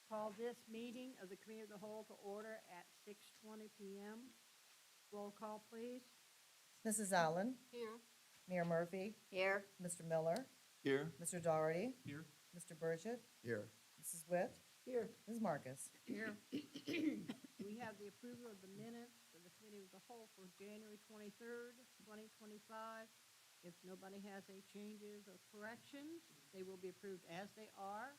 Call this meeting of the Committee of the Whole to order at 6:20 PM. Roll call, please. Mrs. Allen, Here. Mayor Murphy, Here. Mr. Miller, Here. Mr. Doherty, Here. Mr. Burchett, Here. Mrs. Witt, Here. Ms. Marcus. Here. We have the approval of the minutes for the Committee of the Whole for January 23rd, 2025. If nobody has any changes or corrections, they will be approved as they are.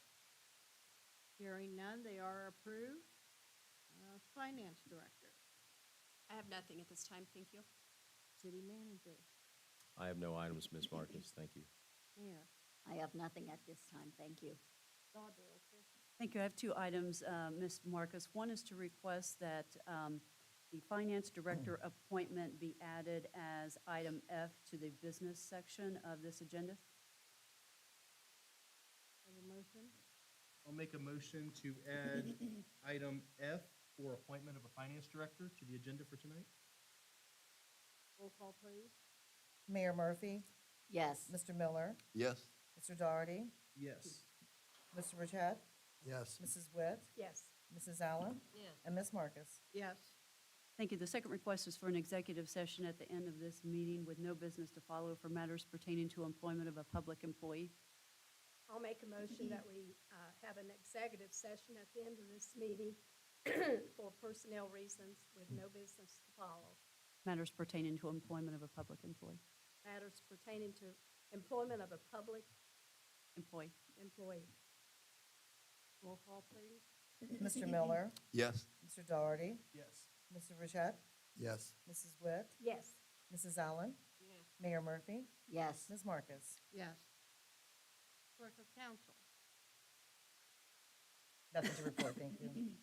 Hearing none, they are approved. Finance Director, I have nothing at this time, thank you. City Manager, I have no items, Ms. Marcus. Thank you. Mayor, I have nothing at this time, thank you. Dodger, Thank you. I have two items, Ms. Marcus. One is to request that the Finance Director appointment be added as item F to the business section of this agenda. have a motion? I'll make a motion to add item F for appointment of a finance director to the agenda for tonight. Roll call, please. Mayor Murphy, Yes, Mr. Miller, Yes. Mr. Doherty, Yes. Mr. Burchett, Yes. Mrs. Witt, Yes. Mrs. Allen, Yes. and Ms. Marcus. Yes. Thank you. The second request is for an executive session at the end of this meeting with no business to follow for matters pertaining to employment of a public employee. I'll make a motion that we have an executive session at the end of this meeting for personnel reasons with no business to follow. Matters pertaining to employment of a public employee. Matters pertaining to employment of a public Employee. employee. Roll call, please. Mr. Miller, Yes. Mr. Doherty, Yes. Mr. Burchett, Yes. Mrs. Witt, Yes. Mrs. Allen, Yes. Mayor Murphy, yes. Ms. Marcus. Yes. Clerk of Council. Nothing to report, thank you.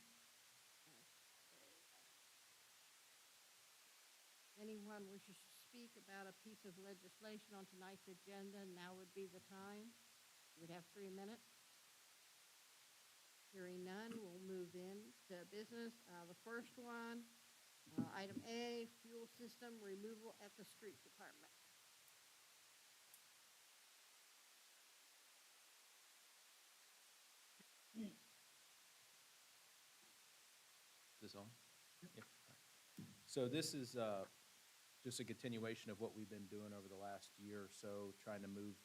Anyone wishes to speak about a piece of legislation on tonight's agenda, now would be the time. We'd have 3 minutes. Hearing none, we'll move in to business. The first one, item A, fuel system removal at the street department. Is this on? Yeah. So this is just a continuation of what we've been doing over the last year or so, trying to move,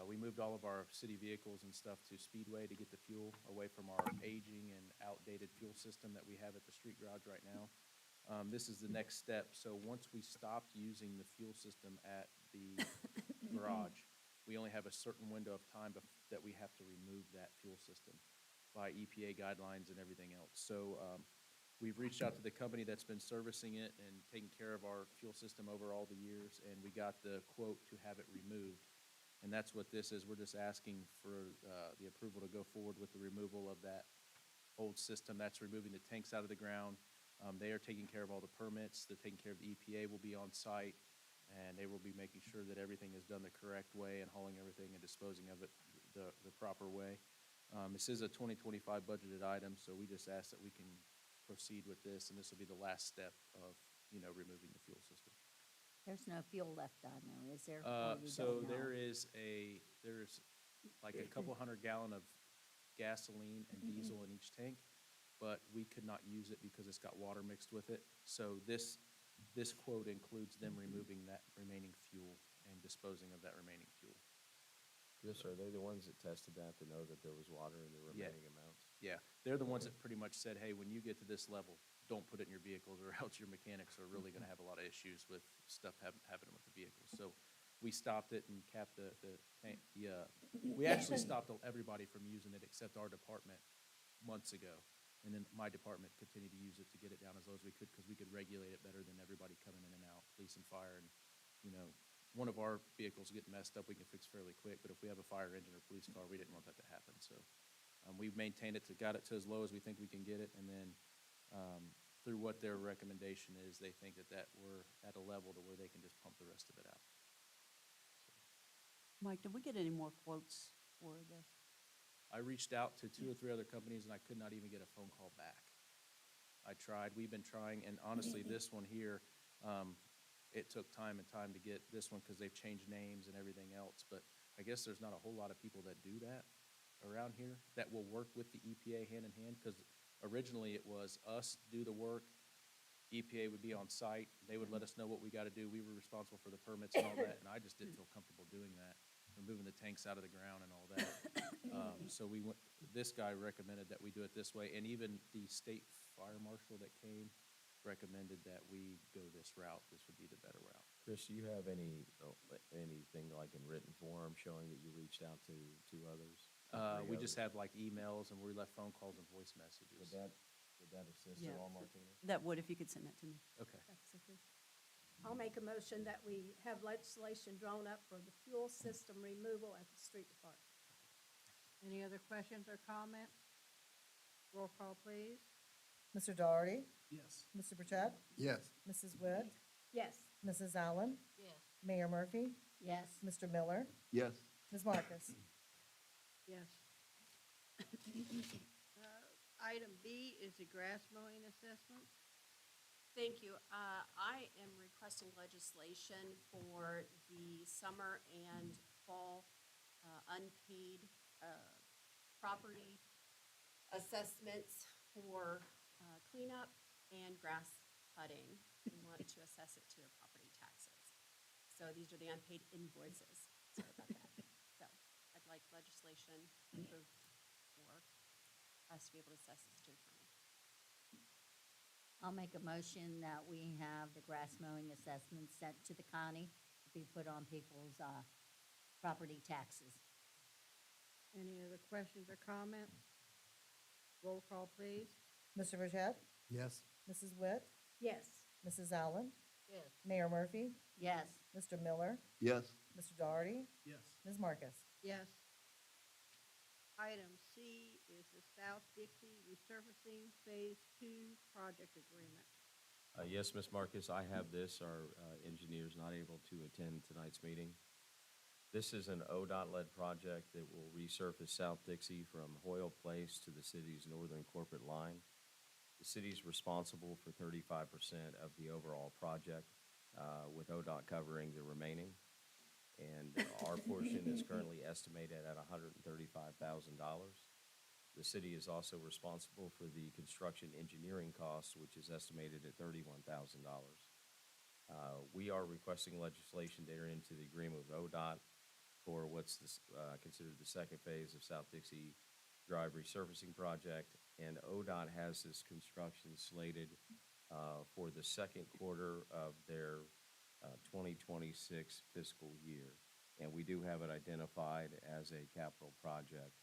we moved all of our city vehicles and stuff to Speedway to get the fuel away from our aging and outdated fuel system that we have at the street garage right now. This is the next step. So once we stopped using the fuel system at the garage, we only have a certain window of time that we have to remove that fuel system by EPA guidelines and everything else. So we've reached out to the company that's been servicing it and taking care of our fuel system over all the years, and we got the quote to have it removed. And that's what this is. We're just asking for the approval to go forward with the removal of that old system. That's removing the tanks out of the ground. They are taking care of all the permits. They're taking care of the EPA will be on site, and they will be making sure that everything is done the correct way and hauling everything and disposing of it the proper way. This is a 2025 budgeted item, so we just ask that we can proceed with this, and this will be the last step of, removing the fuel system. There's no fuel left on there, is there? Or we So don't know? there's like a couple 100 gallon of gasoline and diesel in each tank, but we could not use it because it's got water mixed with it. So this quote includes them removing that remaining fuel and disposing of that remaining fuel. Yes, are they the ones that tested that to know that there was water in the remaining amounts? Yeah, they're the ones that pretty much said, hey, when you get to this level, don't put it in your vehicles or else your mechanics are really gonna have a lot of issues with stuff happening with the vehicles. So we stopped it and capped the tank, we actually stopped everybody from using it except our department months ago. And then my department continued to use it to get it down as low as we could because we could regulate it better than everybody coming in and out, police and fire. And, one of our vehicles getting messed up, we can fix fairly quick. But if we have a fire engine or police car, we didn't want that to happen. So we've maintained it got it to as low as we think we can get it. And then through what their recommendation is, they think that we're at a level to where they can just pump the rest of it out. Mike, did we get any more quotes for this? I reached out to 2 or 3 other companies, and I could not even get a phone call back. I tried. We've been trying, and honestly, this one here, it took time and time to get this one because they've changed names and everything else. But I guess there's not a whole lot of people that do that around here that will work with the EPA hand in hand, because originally it was us do the work, EPA would be on site, they would let us know what we gotta do, we were responsible for the permits and all that, and I just didn't feel comfortable doing that, removing the tanks out of the ground and all that. So we went, this guy recommended that we do it this way, and even the state fire marshal that came recommended that we go this route, this would be the better route. Chris, do you have anything like in written form showing that you reached out to others? We just have like emails, and we left phone calls and voice messages. Would that assist Yeah. at all, Martina? That would, if you could send that to me. Okay. That's sufficient. I'll make a motion that we have legislation drawn up for the fuel system removal at the street department. Any other questions or comments? Roll call, please. Mr. Doherty? Yes. Mr. Burchett? Yes. Mrs. Witt? Yes. Mrs. Allen? Yes. Mayor Murphy? Yes. Mr. Miller? Yes. Ms. Marcus? Yes. Item B is the grass mowing assessment. Thank you. I am requesting legislation for the summer and fall unpaid property assessments for cleanup and grass cutting. We want to assess it to their property taxes. So these are the unpaid invoices. Sorry about that. So I'd like legislation approved for us to be able to assess this to the county. I'll make a motion that we have the grass mowing assessments sent to the county to be put on people's property taxes. Any other questions or comments? Roll call, please. Mr. Burchett? Yes. Mrs. Witt? Yes. Mrs. Allen? Yes. Mayor Murphy? Yes. Mr. Miller? Yes. Mr. Doherty? Yes. Ms. Marcus? Yes. Item C is the South Dixie Resurfacing Phase 2 Project Agreement. Yes, Ms. Marcus, I have this. Our engineer's not able to attend tonight's meeting. This is an ODOT-led project that will resurface South Dixie from Hoyle Place to the city's northern corporate line. The city's responsible for 35% of the overall project, with ODOT covering the remaining. And our portion is currently estimated at $135,000. The city is also responsible for the construction engineering costs, which is estimated at $31,000. We are requesting legislation to enter into the agreement with ODOT for what's considered the second phase of South Dixie Drive resurfacing project. And ODOT has this construction slated for the second quarter of their 2026 fiscal year. And we do have it identified as a capital project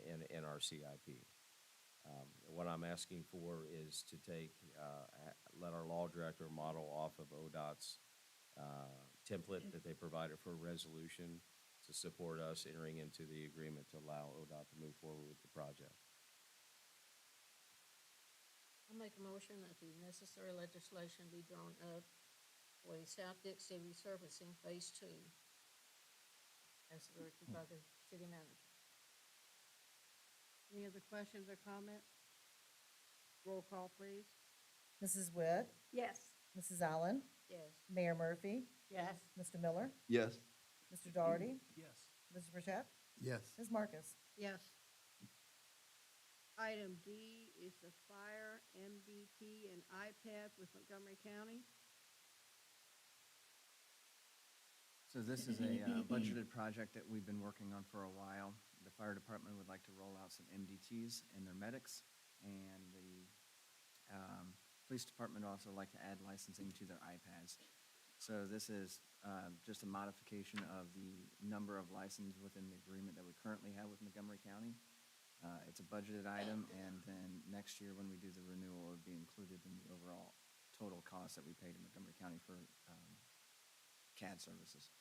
in our CIP. What I'm asking for is to let our law director model off of ODOT's template that they provided for a resolution to support us entering into the agreement to allow ODOT to move forward with the project. I'll make a motion that the necessary legislation be drawn up for the South Dixie resurfacing Phase 2 as directed by the city manager. Any other questions or comments? Roll call, please. Mrs. Witt? Yes. Mrs. Allen? Yes. Mayor Murphy? Yes. Mr. Miller? Yes. Mr. Doherty? Yes. Mr. Burchett? Yes. Ms. Marcus? Yes. Item D is the fire, MDT, and iPad with Montgomery County. So this is a budgeted project that we've been working on for a while. The fire department would like to roll out some MDTs in their medics, and the police department would also like to add licensing to their iPads. So this is just a modification of the number of licenses within the agreement that we currently have with Montgomery County. It's a budgeted item, and then next year when we do the renewal, it would be included in the overall total cost that we pay to Montgomery County for CAD services.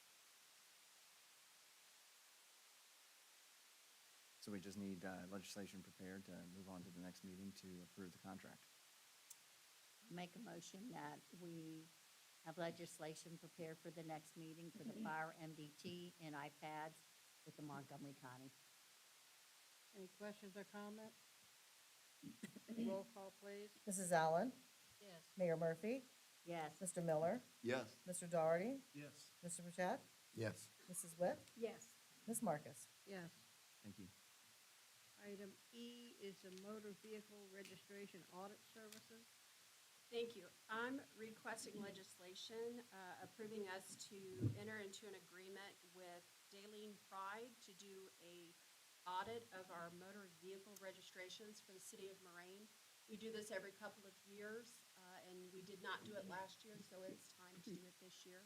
So we just need legislation prepared to move on to the next meeting to approve the contract. Make a motion that we have legislation prepared for the next meeting for the fire MDT and iPads with the Montgomery County. Any questions or comments? Roll call, please. Mrs. Allen? Yes. Mayor Murphy? Yes. Mr. Miller? Yes. Mr. Doherty? Yes. Mr. Burchett? Yes. Mrs. Witt? Yes. Ms. Marcus? Yes. Thank you. Item E is the motor vehicle registration audit services. Thank you. I'm requesting legislation approving us to enter into an agreement with Daleen Pride to do a audit of our motor vehicle registrations for the city of Moraine. We do this every couple of years, and we did not do it last year, so it's time to do it this year.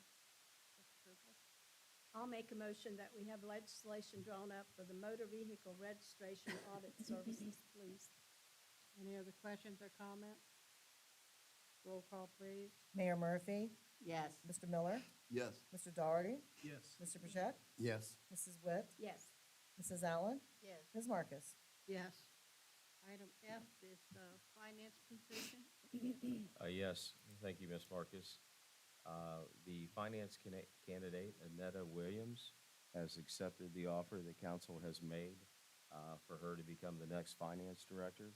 With approval. I'll make a motion that we have legislation drawn up for the motor vehicle registration audit services, please. Any other questions or comments? Roll call, please. Mayor Murphy? Yes. Mr. Miller? Yes. Mr. Doherty? Yes. Mr. Burchett? Yes. Mrs. Witt? Yes. Mrs. Allen? Yes. Ms. Marcus? Yes. Item F is finance position. Yes, thank you, Ms. Marcus. The finance candidate, Annetta Williams, has accepted the offer the council has made for her to become the next finance director.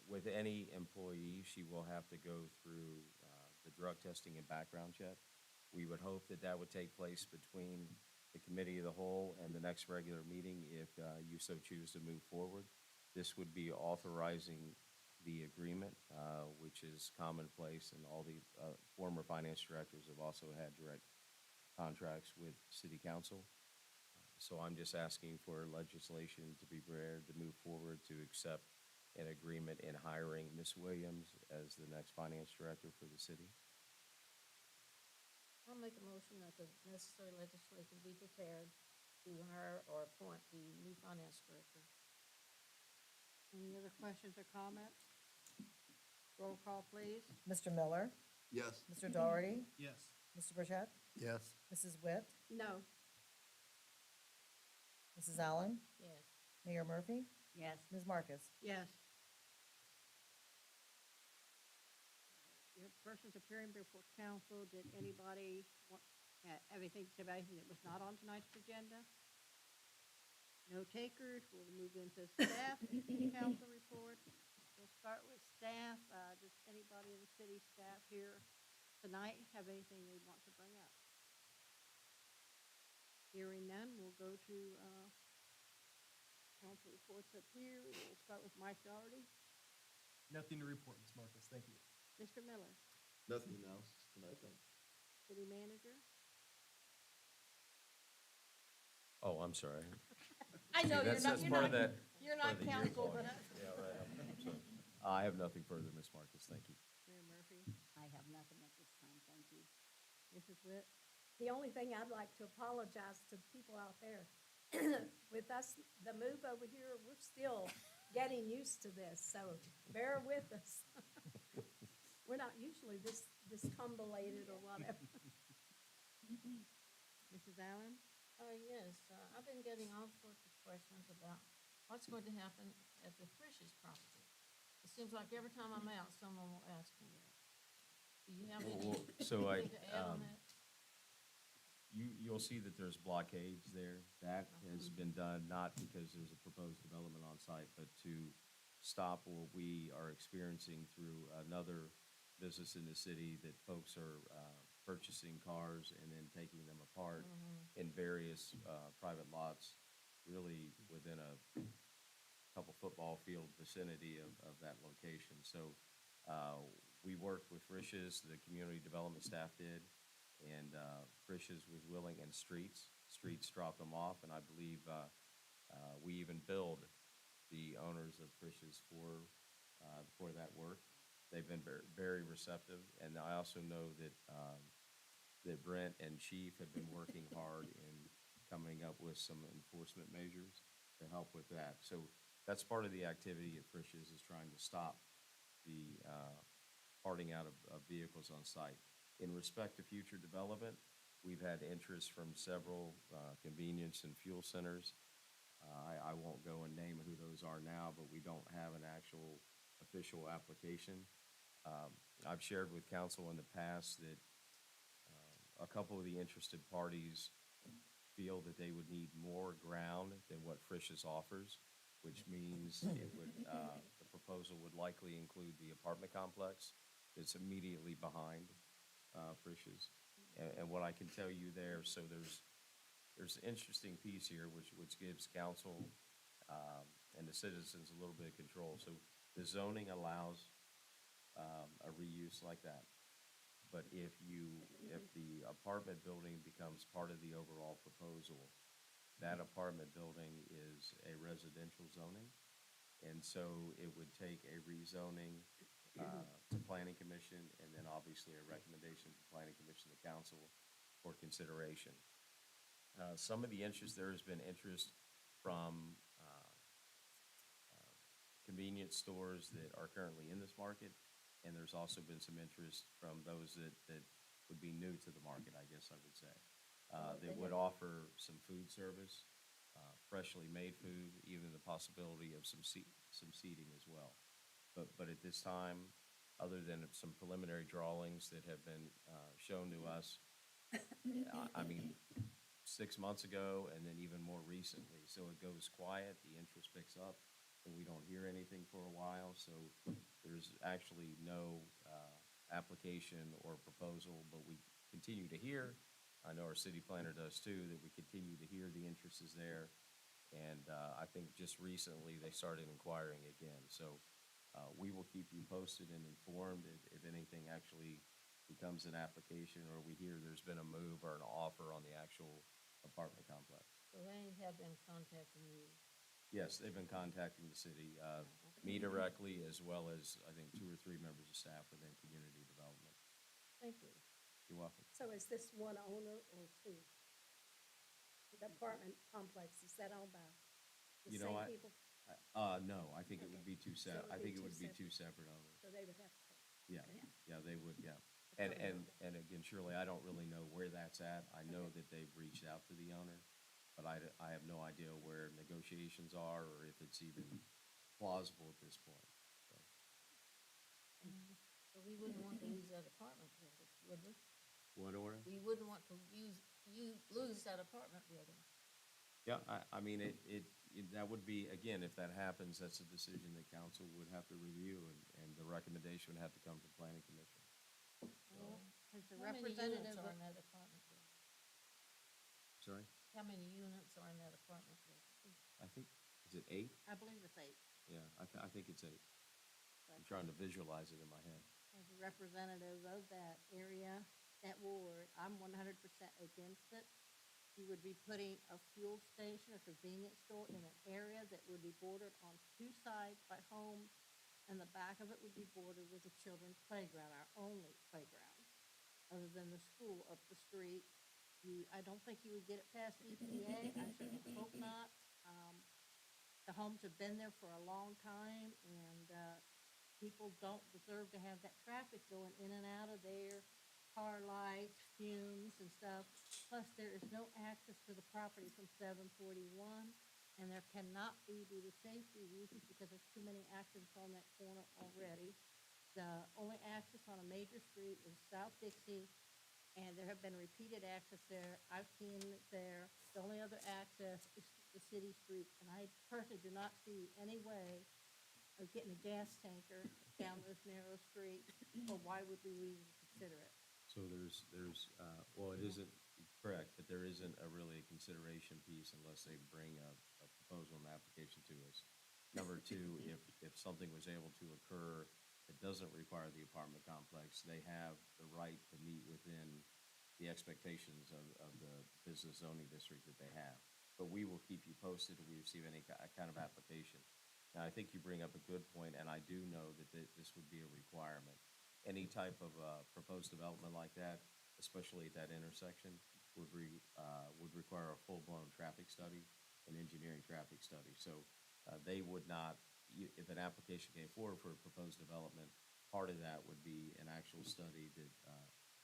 With any employee, she will have to go through the drug testing and background check. We would hope that that would take place between the committee of the whole and the next regular meeting if you so choose to move forward. This would be authorizing the agreement, which is commonplace, and all the former finance directors have also had direct contracts with city council. So I'm just asking for legislation to be prepared to move forward to accept an agreement in hiring Ms. Williams as the next finance director for the city. I'll make a motion that the necessary legislation be prepared to hire or appoint the new finance director. Any other questions or comments? Roll call, please. Mr. Miller? Yes. Mr. Doherty? Yes. Mr. Burchett? Yes. Mrs. Witt? No. Mrs. Allen? Yes. Mayor Murphy? Yes. Ms. Marcus? Yes. Your persons appearing before council, did anybody want, have anything to say about anything that was not on tonight's agenda? No takers, we'll move into staff, council report. We'll start with staff. Does anybody in the city staff here tonight have anything they want to bring up? Hearing none, we'll go to, council reports up here. We'll start with Mike Doherty. Nothing to report, Ms. Marcus. Thank you. Mr. Miller, Nothing else tonight, thanks. city manager. Oh, I'm sorry. I know That's part of that. you're part not of the year council, call. but Yeah, right, I'm sorry. I have nothing further, Ms. Marcus, thank you. Mayor Murphy, I have nothing at this time, thank you. Mrs. Witt. The only thing I'd like to apologize to the people out there. With us, the move over here, we're still getting used to this, so bear with us. We're not usually this discombobulated or whatever. Mrs. Allen? Yes, I've been getting all sorts of questions about what's going to happen at the Frisch's property. It seems like every time I'm out, someone will ask me that. Do you have Well, so anything to add on that? You'll see that there's blockades there. That has been done not because there's a proposed development on site, but to stop what we are experiencing through another business in the city, that folks are purchasing cars and then taking them apart in various private lots, really within a couple football field vicinity of that location. So we worked with Frisch's, the community development staff did, and Frisch's was willing, and Streets dropped them off, and I believe we even billed the owners of Frisch's for that work. They've been very receptive, and I also know that that Brent and Chief have been working hard in coming up with some enforcement measures to help with that. So that's part of the activity at Frisch's, is trying to stop the parting out of vehicles on site. In respect to future development, we've had interest from several convenience and fuel centers. I won't go and name who those are now, but we don't have an actual official application. I've shared with council in the past that a couple of the interested parties feel that they would need more ground than what Frisch's offers, which means it would, the proposal would likely include the apartment complex that's immediately behind Frisch's. And what I can tell you there, so there's there's an interesting piece here which gives council and the citizens a little bit of control. So the zoning allows a reuse like that. But if the apartment building becomes part of the overall proposal, that apartment building is a residential zoning. And so it would take a rezoning to planning commission, and then obviously a recommendation from planning commission to council for consideration. Some of the interest, there has been interest from convenience stores that are currently in this market, and there's also been some interest from those that would be new to the market, I guess I would say. That would offer some food service, freshly made food, even the possibility of some seating as well. But at this time, other than some preliminary drawings that have been shown to us, I mean, 6 months ago and then even more recently. So it goes quiet, the interest picks up, and we don't hear anything for a while. So there's actually no application or proposal, but we continue to hear. I know our city planner does too, that we continue to hear the interest is there. And I think just recently they started inquiring again. So we will keep you posted and informed if anything actually becomes an application or we hear there's been a move or an offer on the actual apartment complex. So they have been contacting you. Yes, they've been contacting the city, me directly, as well as, I think, 2 or 3 members of staff within community development. Thank you. You're welcome. So is this one owner or two? The apartment complex, is that owned by the You know, same people? No, I think it would be two So it would I be think it two would be two separate owners. So they would have to pay. Yeah, Okay. yeah, they would, yeah. And again, Shirley, I don't really know where that's at. I know that they've reached out to the owner, but I have no idea where negotiations are or if it's even plausible at this point. So, So we wouldn't want to lose that apartment building, would we? What order? We wouldn't want to lose that apartment building. Yeah, I mean, that would be, again, if that happens, that's a decision that council would have to review, and the recommendation would have to come from planning commission. Well, Has the how many representative, units are in that apartment building? Sorry? How many units are in that apartment building? I think, is it 8? I believe it's 8, Yeah, I think it's 8. I'm trying to visualize it in my head. as a representative of that area, that ward, I'm 100% against it. You would be putting a fuel station, a convenience store in an area that would be bordered on 2 sides by homes, and the back of it would be bordered with a children's playground, our only playground, other than the school up the street. I don't think you would get it past EPA, I certainly hope not. The homes have been there for a long time, and people don't deserve to have that traffic going in and out of there, car lights, fumes and stuff. Plus, there is no access to the property from 741, and there cannot be due to safety reasons because there's too many accidents on that corner already. The only access on a major street is South Dixie, and there have been repeated access there. I've seen it there. The only other access is the city street, and I personally do not see any way of getting a gas tanker down those narrow streets, or why would we even consider it? So well, it isn't correct, but there isn't really a consideration piece unless they bring a proposal and application to us. Number 2, if something was able to occur that doesn't require the apartment complex, they have the right to meet within the expectations of the business zoning district that they have. But we will keep you posted if we receive any kind of application. Now, I think you bring up a good point, and I do know that this would be a requirement. Any type of proposed development like that, especially at that intersection, would require a full-blown traffic study, an engineering traffic study. So they would not, if an application came forward for a proposed development, part of that would be an actual study that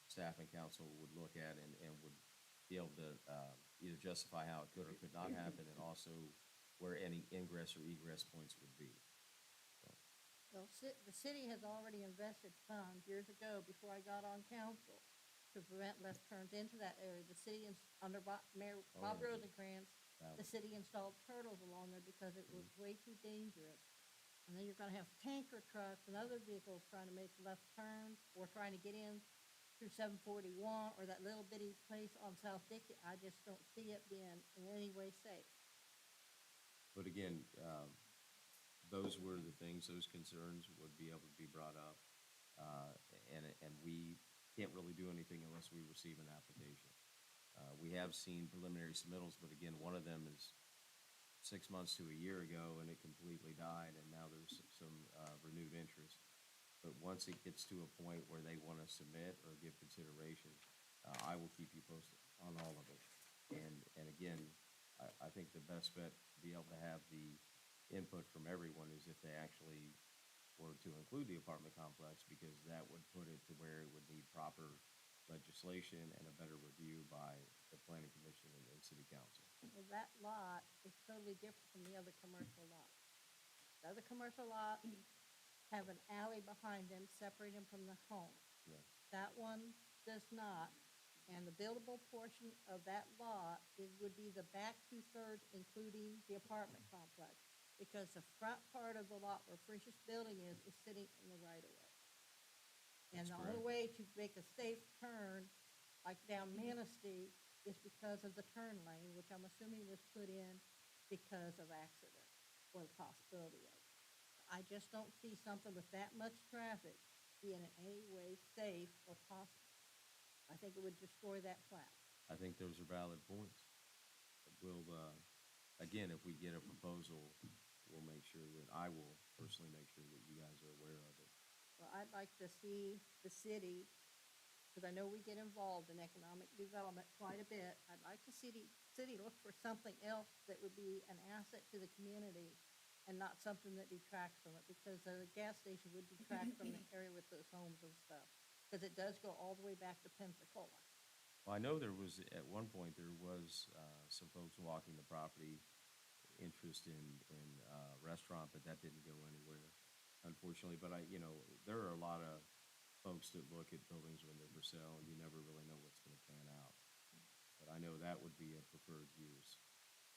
staff and council would look at and would be able to either justify how it could or could not happen, and also where any ingress or egress points would be. Well, the city has already invested funds years ago, before I got on council, to prevent left turns into that area. The city, under Mayor Bob yeah. Rosencrantz, the city installed turtles along there because it was way too dangerous. And then you're gonna have tanker trucks and other vehicles trying to make left turns or trying to get in through 741 or that little bitty place on South Dixie, I just don't see it being in any way safe. But again, those were the things, those concerns would be able to be brought up. And we can't really do anything unless we receive an application. We have seen preliminary submittals, but again, one of them is 6 months to a year ago, and it completely died, and now there's some renewed interest. But once it gets to a point where they want to submit or give consideration, I will keep you posted on all of it. And again, I think the best bet to be able to have the input from everyone is if they actually were to include the apartment complex, because that would put it to where it would need proper legislation and a better review by the planning commission and city council. Well, that lot is totally different from the other commercial lots. The other commercial lots have an alley behind them, separating them from the home. Yeah. That one does not, and the buildable portion of that lot would be the back 2/3, including the apartment complex, because the front part of the lot where Frisch's building is sitting in the right-of-way. And That's the only correct. way to make a safe turn, like down Manistee, is because of the turn lane, which I'm assuming was put in because of accidents, or the possibility of it. I just don't see something with that much traffic being in any way safe or possible. I think it would destroy that plat. I think those are valid points. We'll, again, if we get a proposal, we'll make sure that, I will personally make sure that you guys are aware of it. Well, I'd like to see the city, because I know we get involved in economic development quite a bit. I'd like to see the city look for something else that would be an asset to the community and not something that detracts from it, because the gas station would detract from the area with those homes and stuff, because it does go all the way back to Pensacola. Well, I know there was, at one point, there was some folks walking the property, interest in restaurant, but that didn't go anywhere, unfortunately. But there are a lot of folks that look at buildings when they're for sale, and you never really know what's gonna pan out. But I know that would be a preferred use.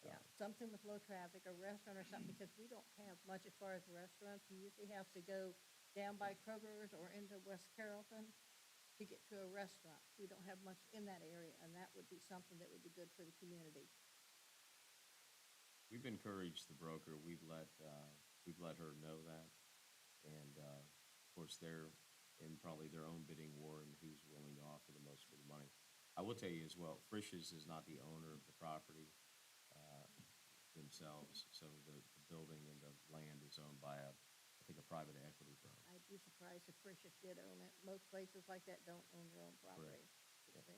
Yeah, something with low traffic, a restaurant or something, because we don't have much as far as restaurants. You usually have to go down by Kroger's or into West Carrollton to get to a restaurant. We don't have much in that area, and that would be something that would be good for the community. We've encouraged the broker, we've let her know that. And, of course, they're in probably their own bidding war and who's willing to offer the most for the money. I will tell you as well, Frisch's is not the owner of the property themselves, so the building and the land is owned by I think a private equity firm. I'd be surprised if Frisch's did own it. Most places like that don't own their own property. Yep.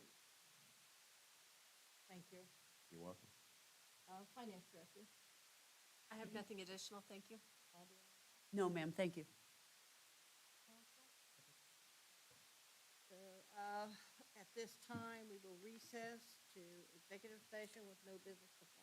Thank you. You're welcome. Finance Director. I have nothing additional, thank you. No, ma'am, thank you. So, at this time, we will recess to executive session with no business before